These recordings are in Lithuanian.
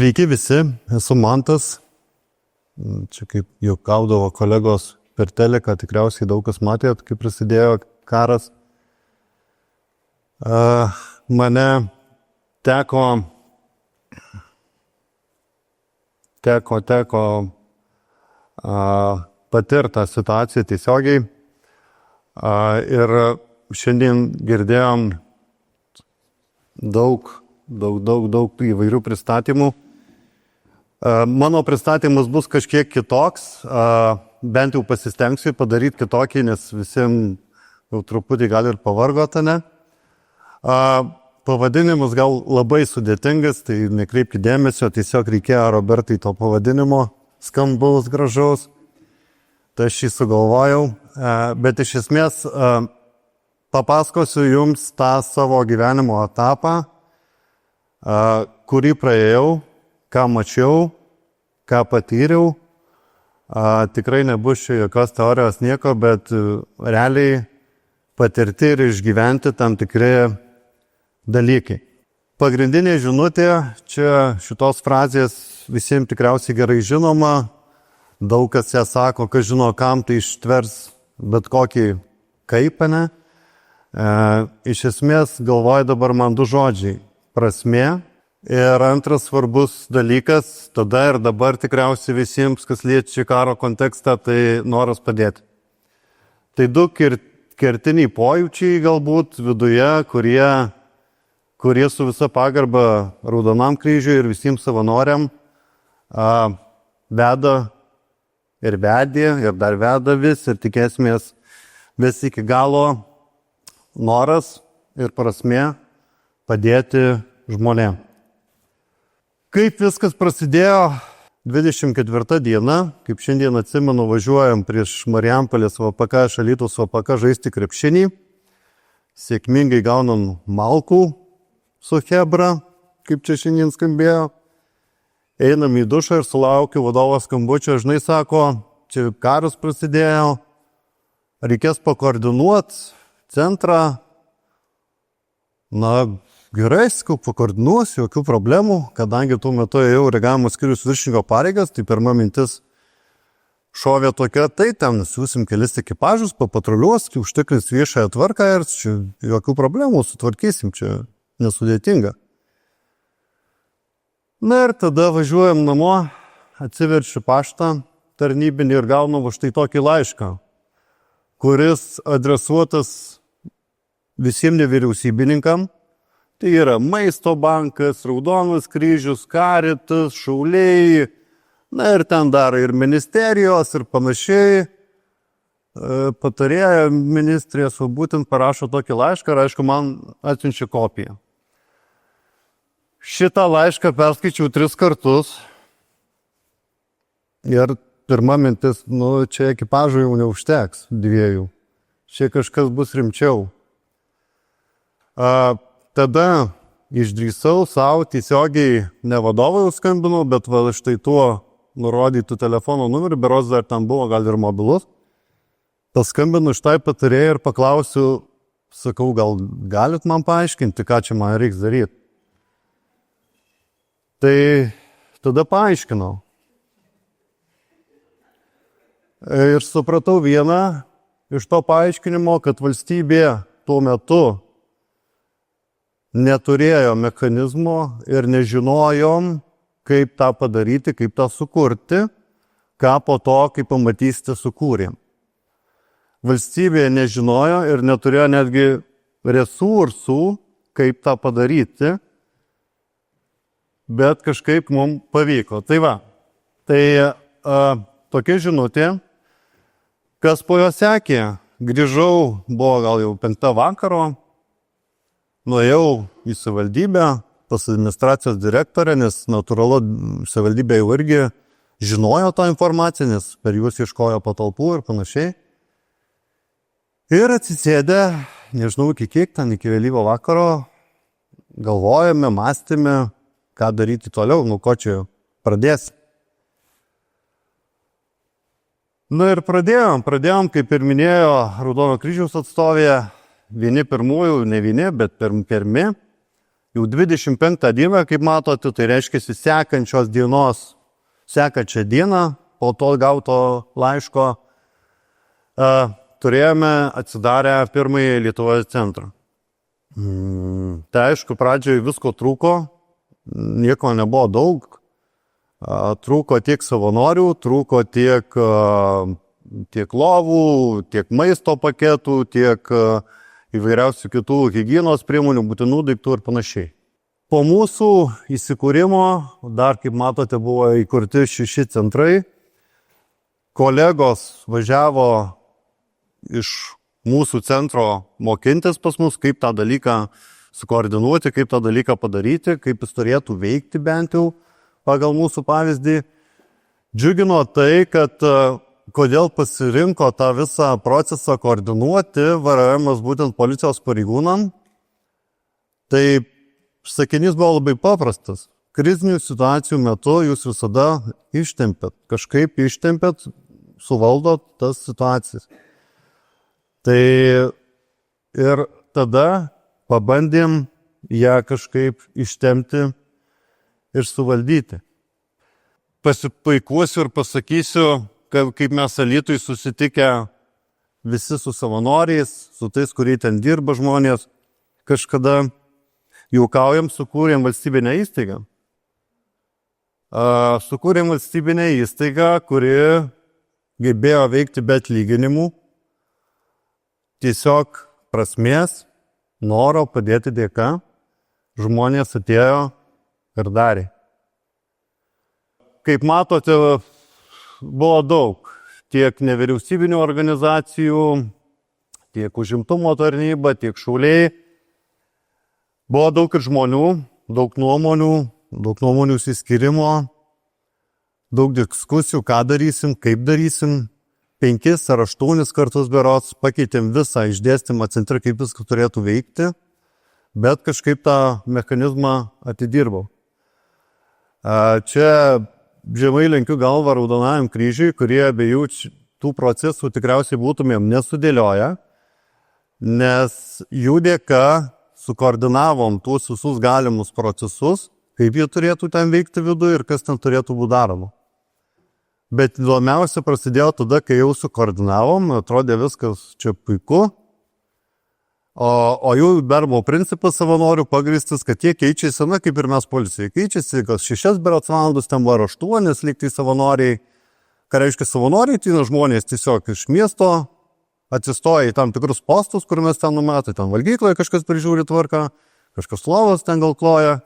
Sveiki visi, esu Mantas. Čia kaip juokaudavo kolegos per teleką, tikriausiai daug kas matėt, kaip prasidėjo karas. Mane teko patirtą situaciją tiesiogiai. Ir šiandien girdėjom daug įvairių pristatymų. Mano pristatymas bus kažkiek kitoks, bent jau pasistengsiu padaryti kitokį, nes visiems jau truputį gal ir pavargote, ne? Pavadinimas gal labai sudėtingas, tai nekreipkite dėmesio, tiesiog reikėjo Robertai to pavadinimo, skambaus, gražaus. Tai aš jį sugalvojau, bet iš esmės papasakosiu jums tą savo gyvenimo etapą, kurį praėjau, ką mačiau, ką patyriau. Tikrai nebus čia jokios teorijos nieko, bet realiai patirti ir išgyventi tam tikri dalykai. Pagrindinė žinutė, čia šitos frazės visiems tikriausiai gerai žinoma, daug kas ją sako, kas žino, kam tai ištvers bet kokį kaipą. Iš esmės galvoju dabar man du žodžiai – prasmė. Ir antras svarbus dalykas, tada ir dabar tikriausiai visiems, kas liečia karo kontekstą, tai noras padėti. Tai du kertiniai pojūčiai galbūt viduje, kurie su visa pagarba Raudonam kryžiui ir visiems savanoriam veda ir vedė, ir dar veda vis, ir tikėsimės vis iki galo noras ir prasmė padėti žmonėm. Kaip viskas prasidėjo 24 diena, kaip šiandien atsimenu, važiuojam prieš Marijampolės VPK, Alytaus VPK žaisti krepšinį. Sėkmingai gaunam malkų su chebra, kaip čia šiandien skambėjo. Einam į dušą ir sulaukiu vadovo skambučio, žinai, sako, čia karas prasidėjo, reikės pakoordinuoti centrą. Na, gerai, pakoordinuosiu, jokių problemų, kadangi tuo metu ėjau reagavimo skyriaus viršininko pareigas, tai pirma mintis šovė tokia, tai ten siūsim kelis ekipažus, papatruliuos, užtikrins viešąją tvarką ir čia jokių problemų, sutvarkysim, čia nesudėtinga. Na ir tada važiuojam namo, atsiverčiu paštą tarnybinį ir gaunu štai tokį laišką, kuris adresuotas visiems nevyriausybininkam. Tai yra Maisto bankas, Raudonas kryžius, Karitas, Šauliai, na ir ten dar ir ministerijos ir panašiai. Patarėja ministrės, būtent parašo tokį laišką ir aišku, man atsiunčia kopiją. Šitą laišką perskaičiau 3 kartus ir pirma mintis, čia ekipažų jau neužteks 2. Čia kažkas bus rimčiau. Tada išdrįsau savo tiesiogiai ne vadovui skambinau, bet štai tuo nurodytų telefono numerį, berods dar ten buvo, gal ir mobilus. Paskambinu štai patarėjai ir paklausiu, sakau, gal galit man paaiškinti, ką čia man reiks daryti. Tai tada paaiškinau. Ir supratau vieną iš to paaiškinimo, kad valstybė tuo metu neturėjo mechanizmo ir nežinojom, kaip tą padaryti, kaip tą sukurti, ką po to, kaip pamatysite, sukūrėm. Valstybė nežinojo ir neturėjo netgi resursų, kaip tą padaryti, bet kažkaip mums pavyko. Tai va, tokia žinutė, kas po jo sekė, grįžau, buvo gal jau 5 vakaro, nuėjau į savivaldybę, pas administracijos direktorę, nes natūralu savivaldybė jau irgi žinojo tą informaciją, nes per juos ieškojo patalpų ir panašiai. Ir atsisėdę, nežinau iki kiek, ten iki vėlyvo vakaro, galvojame, mąstėme, ką daryti toliau, ko čia pradės. Na ir pradėjom, kaip ir minėjo Raudono kryžiaus atstovė, vieni pirmųjų, ne vieni, bet pirmi. jau 25 dieną, kaip matote, tai reiškia sekančios dienos, sekančią dieną, po to gauto laiško, turėjome atsidarę pirmąjį Lietuvoje centrą. Tai aišku, pradžioje visko trūko, nieko nebuvo daug, trūko tiek savanorių, trūko tiek lovų, tiek maisto paketų, tiek įvairiausių kitų higienos priemonių, būtinų daiktų ir panašiai. Po mūsų įsikūrimo, dar kaip matote, buvo įkurti 6 centrai. Kolegos važiavo iš mūsų centro mokintis pas mus, kaip tą dalyką sukoordinuoti, kaip tą dalyką padaryti, kaip jis turėtų veikti bent jau pagal mūsų pavyzdį. Džiugino tai, kad kodėl pasirinko tą visą procesą koordinuoti VRM būtent policijos pareigūnam. Tai sakinys buvo labai paprastas. Krizinių situacijų metu jūs visada kažkaip ištempėt, suvaldot tas situacijas. Tai ir tada pabandėm ją kažkaip ištempti ir suvaldyti. Pasipaikuosiu ir pasakysiu, kaip mes Alytui susitikę visi su savanoriais, su tais, kurie ten dirba žmonės, kažkada juokaujam, sukūrėm valstybinę įstaigą. Sukūrėm valstybinę įstaigą, kuri gebėjo veikti be atlyginimų, tiesiog prasmės, noro padėti dėka, žmonės atėjo ir darė. Kaip matote, buvo daug tiek nevyriausybinių organizacijų, tiek užimtumo tarnyba, tiek šauliai. Buvo daug ir žmonių, daug nuomonių įsiskyrimo, daug diskusijų, ką darysim, kaip darysim. 5 ar 8 kartus berods pakeitėm visą išdėstymą centre, kaip viskas turėtų veikti, bet kažkaip tą mechanizmą atidirbau. Čia žemai lenkiu galvą Raudonajam kryžiui, kurie abiejų tų procesų tikriausiai būtumėm nesudėlioję, nes jų dėka sukoordinavom tuos visus galimus procesus, kaip jie turėtų ten veikti viduje ir kas ten turėtų būti daroma. Bet įdomiausia prasidėjo tada, kai jau sukoordinavom, atrodė viskas čia puiku, o jų darbo principas savanorių pagristas, kad jie keičiasi, na kaip ir mes policijai keičiasi, kas 6 berods valandos, ten var 8, lyg tai savanoriai. Ką reiškia savanoriai, tai žmonės tiesiog iš miesto atsistoja į tam tikrus postus, kur mes ten numatome, ten valgykloje kažkas prižiūri tvarką, kažkas lovas ten gal kloja.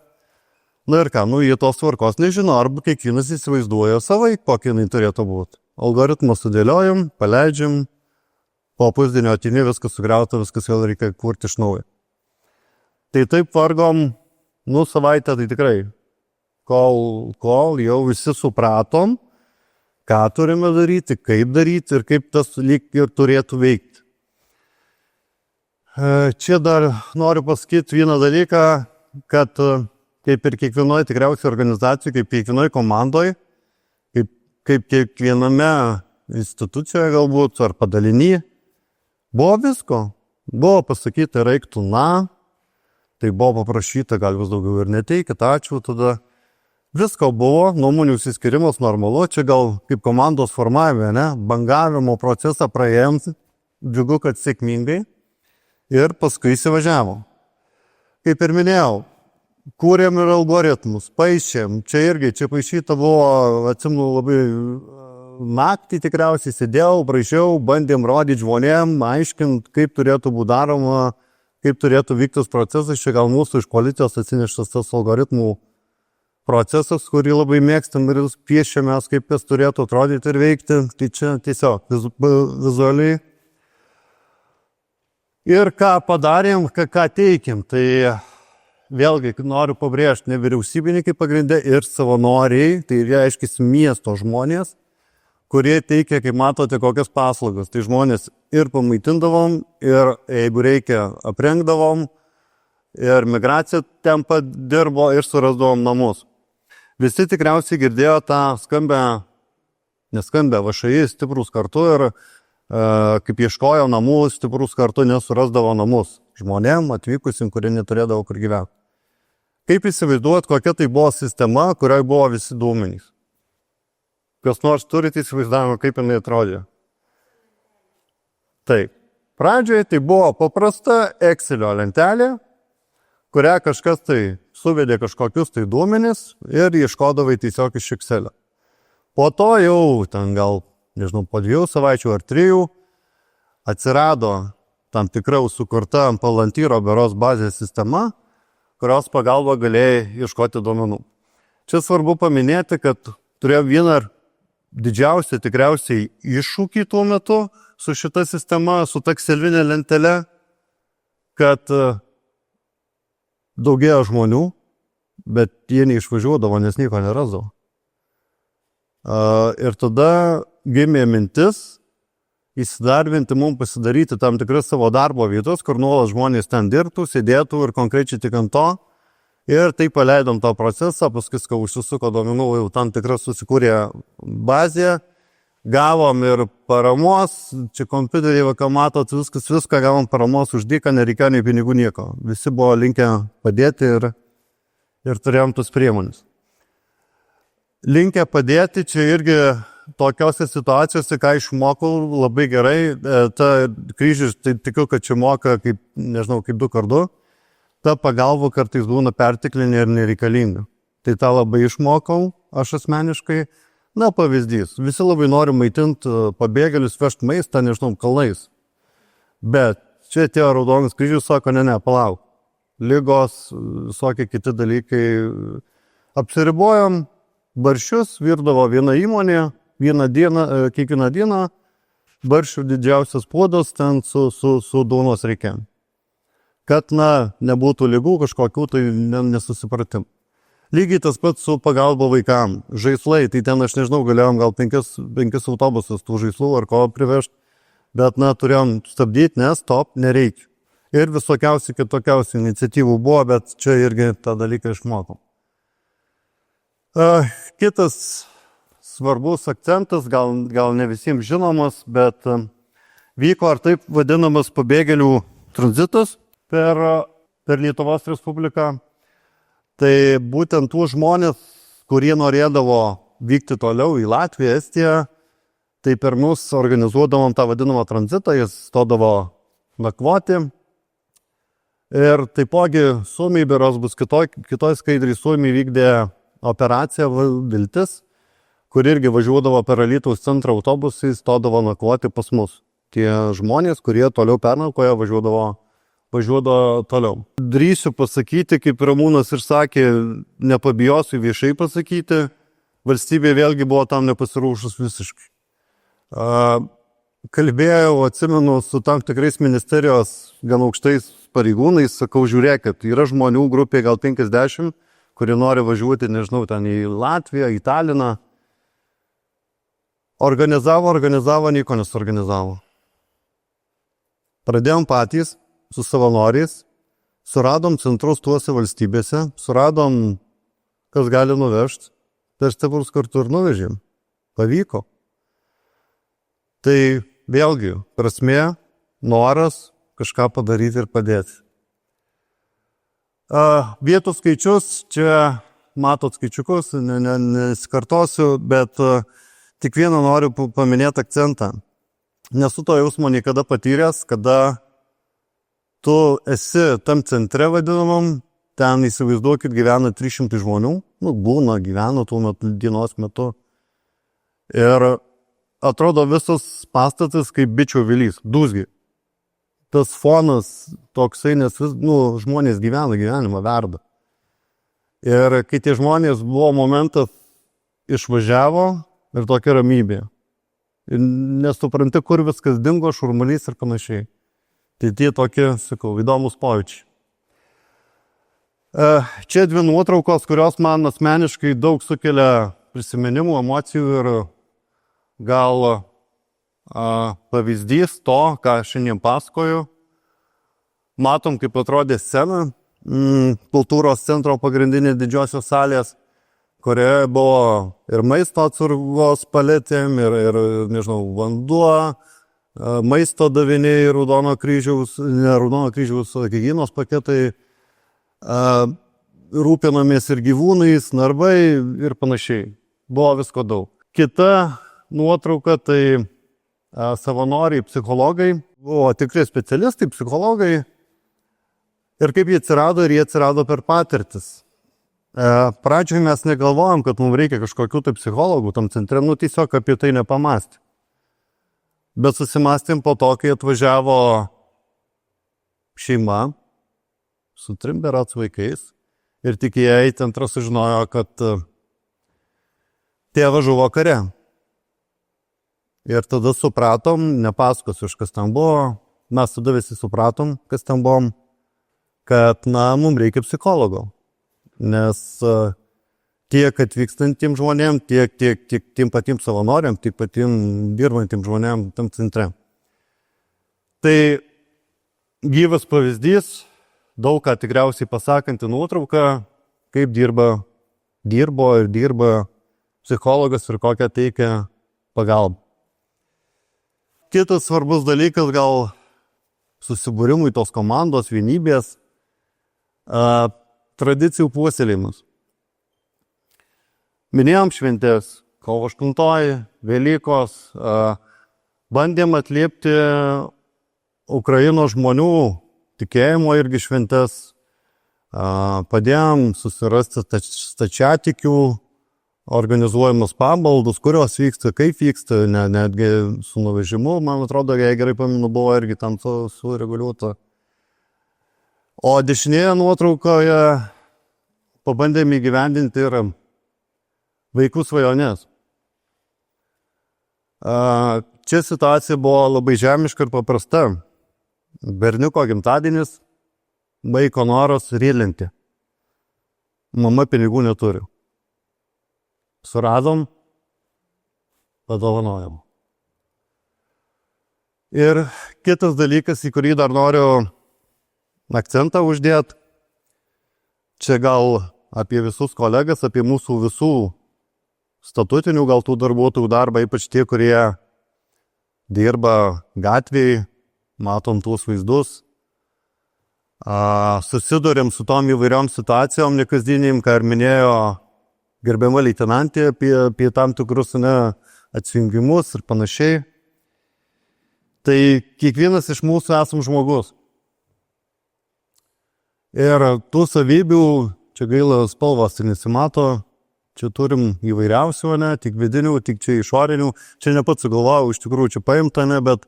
Na ir ką, jie tos tvarkos nežino, arba kiekvienas įsivaizduoja savai, kokia jinai turėtų būti. Algoritmą sudėliojam, paleidžiam, po pusdienio atini, viskas sugriauta, viskas vėl reikia kurti iš naujo. Tai taip vargom, savaitę tai tikrai, kol jau visi supratom, ką turime daryti, kaip ir kaip tas lyg ir turėtų veikti. Čia dar noriu pasakyti vieną dalyką, kad kaip ir kiekvienoje tikriausiai organizacijoje, kaip kiekvienoje komandoje, kaip kiekviename institucijoje galbūt ar padalinį, buvo visko. Buvo pasakyta, reiktų tai buvo paprašyta, gal vis daugiau ir neteikit, ačiū tada. Visko buvo, nuomonių įsiskirimas normalu, čia gal kaip komandos formavime, bangavimo procesą praėjom, džiugu, kad sėkmingai ir paskui įsivažiavom. Kaip ir minėjau, kūrėm ir algoritmus, paišėm, čia paišyta buvo, atsimenu, labai naktį tikriausiai sėdėjau, braižiau, bandėm rodyti žmonėm, aiškint, kaip turėtų būti daroma, kaip turėtų vykti procesas, čia gal mūsų iš policijos atsineštas tas algoritmų procesas, kurį labai mėgstam ir piešiamės, kaip jis turėtų atrodyti ir veikti, tai čia tiesiog vizualiai. Ir ką padarėm, ką teikėm, tai vėlgi noriu pabrėžti, nevyriausybininkai pagrindė ir savanoriai, tai reiškia miesto žmonės, kurie teikia, kaip matote, kokias paslaugas. Tai žmonės ir pamaitindavom, ir jeigu reikia aprengdavom, ir migracija ten pat dirbo ir surasdavom namus. Visi tikriausiai girdėjo tą neskambę VŠI stiprus kartu ir kaip ieškojo namų stiprus kartu nesurasdavo namus žmonėm atvykusim, kurie neturėdavo kur gyventi. Kaip įsivaizduot, kokia tai buvo sistema, kurioje buvo visi duomenys? Kas nors turite įsivaizdavimą, kaip jinai atrodė? Taip. Pradžioje tai buvo paprasta Excelio lentelė, kurią kažkas tai suvedė kažkokius tai duomenis ir ieškodavai tiesiog iš Excelio. Po to jau ten gal, nežinau, po 2 savaičių ar 3 atsirado tam tikra sukurta ant Palantyro beros bazės sistema, kurios pagalba galėjai ieškoti duomenų. Čia svarbu paminėti, kad turėjau vieną didžiausią tikriausiai iššūkį tuo metu su šita sistema, su ta Excelinė lentelė, kad daugėjo žmonių, bet jie neišvažiuodavo, nes nieko nerasdavo. Ir tada gimė mintis įsidarbinti mums pasidaryti tam tikras savo darbo vietos, kur nuolat žmonės ten dirbtų, sėdėtų ir konkrečiai tik ant to. Ir taip paleidom tą procesą, paskui užsisuko duomenų, jau tam tikras susikūrė bazė, gavom ir paramos, čia kompiuteriai, ką matot, viską gavom paramos už dyką, nereikėjo nei pinigų nieko. Visi buvo linkę padėti ir turėjom tus priemonės. Linkę padėti, čia irgi tokiose situacijose, ką išmokau labai gerai, ta kryžius, tai tikiu, kad čia moka kaip, nežinau, kaip 2x2, ta pagalba kartais būna perteklinė ir nereikalinga. Tai tą labai išmokau, aš asmeniškai. Na, pavyzdys, visi labai nori maitinti pabėgėlius, vežti maistą, nežinau, kalnais. Bet čia tie Raudonas kryžius sako, ne, palauk. Ligos, visokie kiti dalykai. Apsiribojom, barščius virdavo viena įmonė, kiekvieną dieną, barščių didžiausias puodas ten su duonos reikiam. Kad, nebūtų ligų, kažkokių tai nesusipratimų. Lygiai tas pats su pagalba vaikam. Žaislai, tai ten aš nežinau, galėjom gal 5 autobusus tų žaislų ar ko privežti, bet turėjom stabdyti, nes stop, nereikia. Ir visokiausių kitokiausių iniciatyvų buvo, bet čia irgi tą dalyką išmokom. Kitas svarbus akcentas, gal ne visiems žinomas, bet vyko ar taip vadinamas pabėgėlių tranzitas per Lietuvos Respubliką. Tai būtent tų žmonės, kurie norėdavo vykti toliau į Latviją, Estiją, tai per mus organizuodavom tą vadinamą tranzitą, jis stodavo nakvoti. Ir taipogi Suomiai beros bus kitoj skaidriai, Suomiai vykdė operaciją Viltis, kur irgi važiuodavo per Alytaus centrą autobusai, stodavo nakvoti pas mus. Tie žmonės, kurie toliau pernaukojo, važiuodavo toliau. Drįsiu pasakyti, kaip Ramūnas ir sakė, nepabijosiu viešai pasakyti, valstybė vėlgi buvo tam nepasiruošus visiškai. Kalbėjau, atsimenu, su tam tikrais ministerijos gan aukštais pareigūnais, sakau, žiūrėkit, yra žmonių grupė gal 50, kurie nori važiuoti, nežinau, ten į Latviją, į Taliną. Organizavo, nieko nesuorganizavo. Pradėjom patys su savanoriais, suradom centrus tuose valstybėse, suradom, kas gali nuvežti, per stiprus kartu ir nuvežėm. Pavyko. Tai vėlgi, prasmė, noras kažką padaryti ir padėti. Vietų skaičius, čia matot skaičiukus, nesikartosiu, bet tik vieną noriu paminėti akcentą. Nesu to jausmo niekada patyręs, kada tu esi tam centre vadinamam, ten įsivaizduokit gyvena 300 žmonių, gyveno tuo metu, dienos metu. Ir atrodo visas pastatas kaip bičių vilys, dūzgi. Tas fonas toksai, nes žmonės gyvenimą verda. Ir kai tie žmonės buvo momentas, išvažiavo ir tokia ramybė. Ir nesupranti, kur viskas dingo, šurmulys ir panašiai. Tai tie tokie, sakau, įdomus pojūčiai. Čia 2 nuotraukos, kurios man asmeniškai daug sukelia prisiminimų, emocijų ir gal pavyzdys to, ką šiandien pasakoju. Matom, kaip atrodė scena, kultūros centro pagrindinė didžiosios salės, kurioje buvo ir maisto atsargos paletėm, ir nežinau, vanduo, maisto daviniai, Raudono kryžiaus, higienos paketai. rūpinomės ir gyvūnais, narvai ir panašiai. Buvo visko daug. Kita nuotrauka tai savanoriai, psichologai, buvo tikrai specialistai, psichologai. Ir kaip jie atsirado per patirtis. Pradžioje mes negalvojom, kad mums reikia kažkokių tai psichologų tam centre, tiesiog apie tai nepamastė. Bet susimastėm po to, kai atvažiavo šeima su 3 berods vaikais ir tik jie į centrą sužinojo, kad tėvas žuvo kare. Ir tada supratom, nepasakosiu, kas ten buvo, mes tada visi supratom, kas ten buvom, kad, mums reikia psichologo. Nes tiek atvykstantiem žmonėm, tiek tiem patiem savanoriam, tiek patiem dirbantiem žmonėm tam centre. Tai gyvas pavyzdys, daug ką tikriausiai pasakanti nuotrauka, kaip dirbo ir dirba psichologas ir kokią teikia pagalbą. Kitas svarbus dalykas gal susibūrimui tos komandos, vienybės, tradicijų puoselėjimas. Minėjom šventės, kovo 8, Velykos, bandėm atliepti Ukrainos žmonių tikėjimo irgi šventės, padėjom susirasti stačiatikių organizuojamas pamaldos, kurios vyksta, kaip vyksta, netgi su nuvežimu, man atrodo, jei gerai paminu, buvo irgi tam sureguliuota. O dešinėje nuotraukoje pabandėm įgyvendinti ir vaikų svajonės. Čia situacija buvo labai žemiška ir paprasta. Berniuko gimtadienis, vaiko noras riedlenti. Mama pinigų neturi. Suradom, padovanojom. Ir kitas dalykas, į kurį dar noriu akcentą uždėti, čia gal apie visus kolegas, apie mūsų visų statutinių gal tų darbuotojų darbą, ypač tie, kurie dirba gatvėje, matom tuos vaizdus, susidurėm su tom įvairiom situacijom nekasdienėm, ką ir minėjo gerbiama leitenantė apie tam tikrus atsijungimus ir panašiai. Tai kiekvienas iš mūsų esam žmogus. Ir tų savybių, čia gaila spalvos tai nesimato, čia turim įvairiausių, tik vidinių, tik čia išorinių. Čia ne pats sugalvojau, iš tikrųjų čia paimta, bet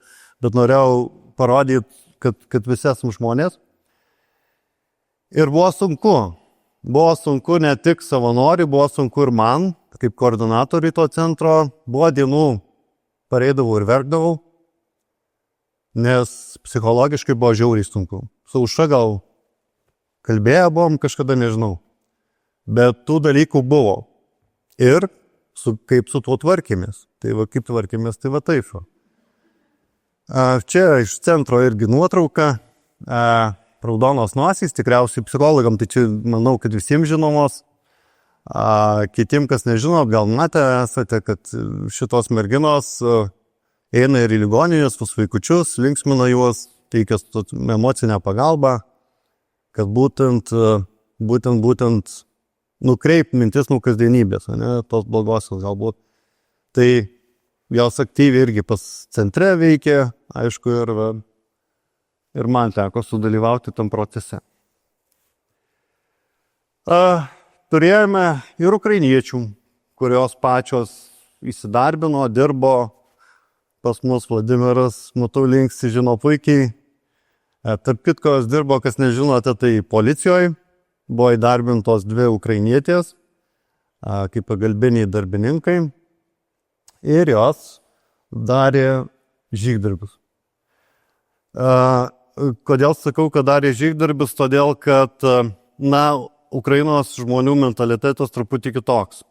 norėjau parodyti, kad visi esam žmonės. Ir buvo sunku. Buvo sunku ne tik savanoriui, buvo sunku ir man, kaip koordinatoriui to centro. Buvo dienų, pareidavau ir verkdavau, nes psichologiškai buvo žiauriai sunku. Su Aušra gal kalbėję buvom kažkada, nežinau. Bet tų dalykų buvo. Ir kaip su tuo tvarkėmės. Tai va, kaip tvarkėmės, tai va taip. Čia iš centro irgi nuotrauka. Raudonos nosys, tikriausiai psichologam, tai čia manau, kad visiems žinomos. Kitim, kas nežinot, gal matę esate, kad šitos merginos eina ir į ligoninės, pas vaikučius, linksmina juos, teikia emocinę pagalbą, kad būtent nukreipt mintis nuo kasdienybės, tos blogosios galbūt. Tai jos aktyviai irgi pas centre veikia, aišku, ir man teko sudalyvauti tam procese. Turėjome ir ukrainiečių, kurios pačios įsidarbino, dirbo. Pas mus Vladimiras, matau, linksi, žino puikiai. Tarp kitko, jos dirbo, kas nežinote, tai policijoje. Buvo įdarbintos 2 ukrainietės, kaip pagalbiniai darbininkai. Ir jos darė žygdarbius. Kodėl sakau, kad darė žygdarbius? Todėl, kad, Ukrainos žmonių mentalitetas truputį kitoks.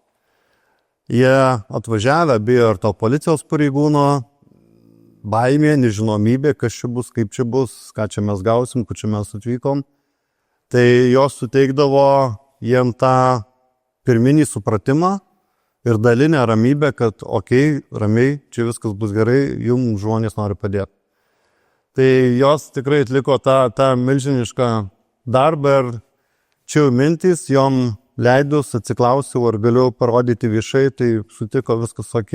Jie atvažiavę, bijo ir to policijos pareigūno, baimė, nežinomybė, kas čia bus, kaip čia bus, ką čia mes gausim, kur čia mes atvykom. Tai jos suteikdavo jiem tą pirminį supratimą ir dalinę ramybę, kad ramiai, čia viskas bus gerai, jums žmonės nori padėti. Tai jos tikrai atliko tą milžinišką darbą ir čia jau mintys, jom leidus atsiklausiau, ar galiu parodyti viešai, tai sutiko viskas ok.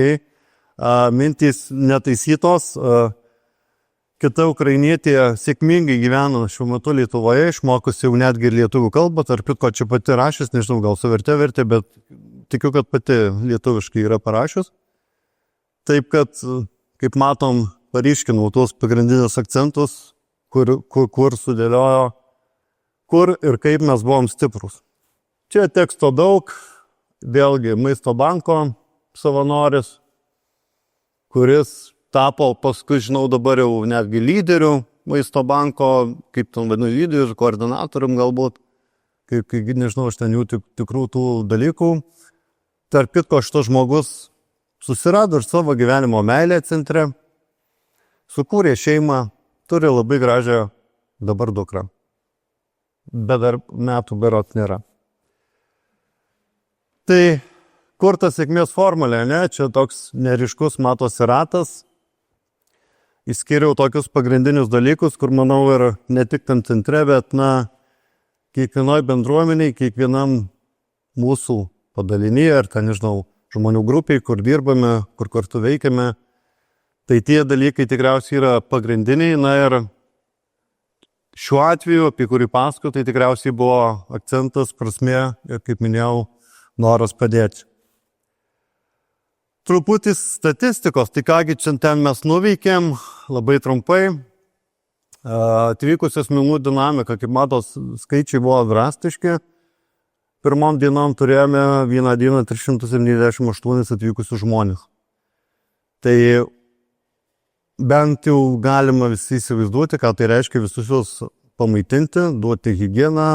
Mintys netaisytos. Kita ukrainietė sėkmingai gyveno šiuo metu Lietuvoje, išmokusi jau netgi ir lietuvių kalbą, tarp kitko čia pati rašys, nežinau, gal su vertė, bet tikiu, kad pati lietuviškai yra parašius. Taip, kad, kaip matom, paryškinau tuos pagrindinius akcentus, kur sudėliojo, kur ir kaip mes buvom stiprus. Čia teksto daug, vėlgi Maisto banko savanoris, kuris tapo paskui, žinau, dabar jau netgi lyderių Maisto banko, kaip ten vadinu, lyderių, koordinatorium galbūt, kaip nežinau, aš ten jų tikrų tų dalykų. Tarp kitko, šitas žmogus susirado ir savo gyvenimo meilę centre, sukūrė šeimą, turi labai gražią dabar dukrą, bet dar metų berot nėra. Tai kur ta sėkmės formulė, ne? Čia toks neriškus matosi ratas. Išskiriau tokius pagrindinius dalykus, kur manau ir ne tik tam centre, bet kiekvienoj bendruomeniai, kiekvienam mūsų padalinyje, ar ten, nežinau, žmonių grupiai, kur dirbame, kur kartu veikiame. Tai tie dalykai tikriausiai yra pagrindiniai. Ir šiuo atveju, apie kurį pasakoju, tai tikriausiai buvo akcentas, prasmė ir, kaip minėjau, noras padėti. Truputis statistikos, tai kągi čia ten mes nuveikėm, labai trumpai. Atvykusių asmenų dinamika, kaip matos, skaičiai buvo drastiški. Pirmom dienom turėjome vieną dieną 378 atvykusių žmonės. Tai bent jau galima visi įsivaizduoti, ką tai reiškia visus juos pamaitinti, duoti higieną,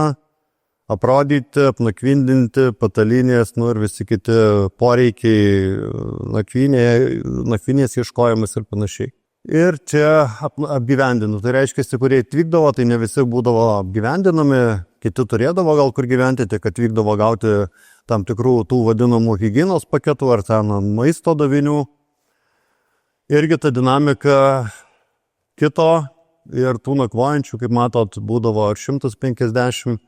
aprodyti, apnakvindinti, patalinės, ir visi kiti poreikiai, nakvynės ieškojimas ir panašiai. Ir čia apgyvendinu. Tai reiškia, kurie atvykdavo, tai ne visi būdavo apgyvendinami, kiti turėdavo gal kur gyventi, tik atvykdavo gauti tam tikrų tų vadinamų higienos paketų ar ten maisto davinių. Irgi ta dinamika kito ir tų nakvojančių, kaip matot, būdavo ar 150.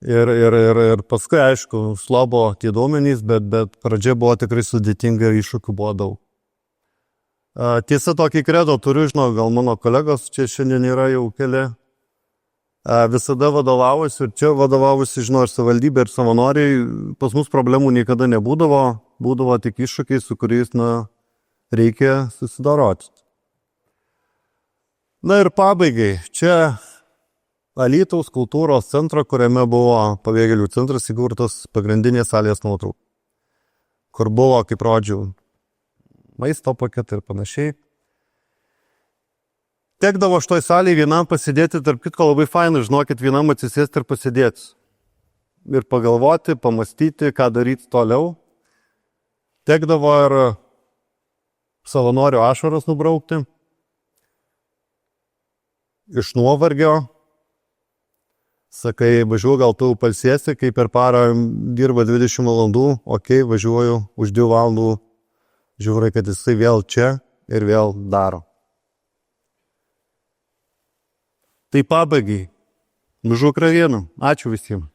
Ir paskui, aišku, slobo tie duomenys, bet pradžia buvo tikrai sudėtinga ir iššūkių buvo daug. Tiesa, tokį kredo turiu, žinau, gal mano kolegos čia šiandien yra jau keli. Visada vadovaujuosi ir čia vadovaujuosi, žinau, ir savivaldybė, ir savanoriai. Pas mus problemų niekada nebūdavo, būdavo tik iššūkiai, su kuriais, reikia susidoroti. Ir pabaigai, čia Alytaus kultūros centro, kuriame buvo pabėgėlių centras įkurtas, pagrindinės salės nuotraukų, kur buvo, kaip rodžiau, maisto paketai ir panašiai. Tekdavo šitoj salėje vienam pasidėti, tarp kitko labai fainai, žinokit, vienam atsisėsti ir pasidėti. Ir pagalvoti, pamastyti, ką daryti toliau. Tekdavo ir savanorių ašaras nubraukti. Iš nuovargio. Sakai, važiuoju, gal tu palsėsi, kai per parą dirba 20 valandų, važiuoju už 2 valandų, žiūrai, kad jisai vėl čia ir vėl daro. Tai pabaigai, nužu Ukrainą. Ačiū visiems.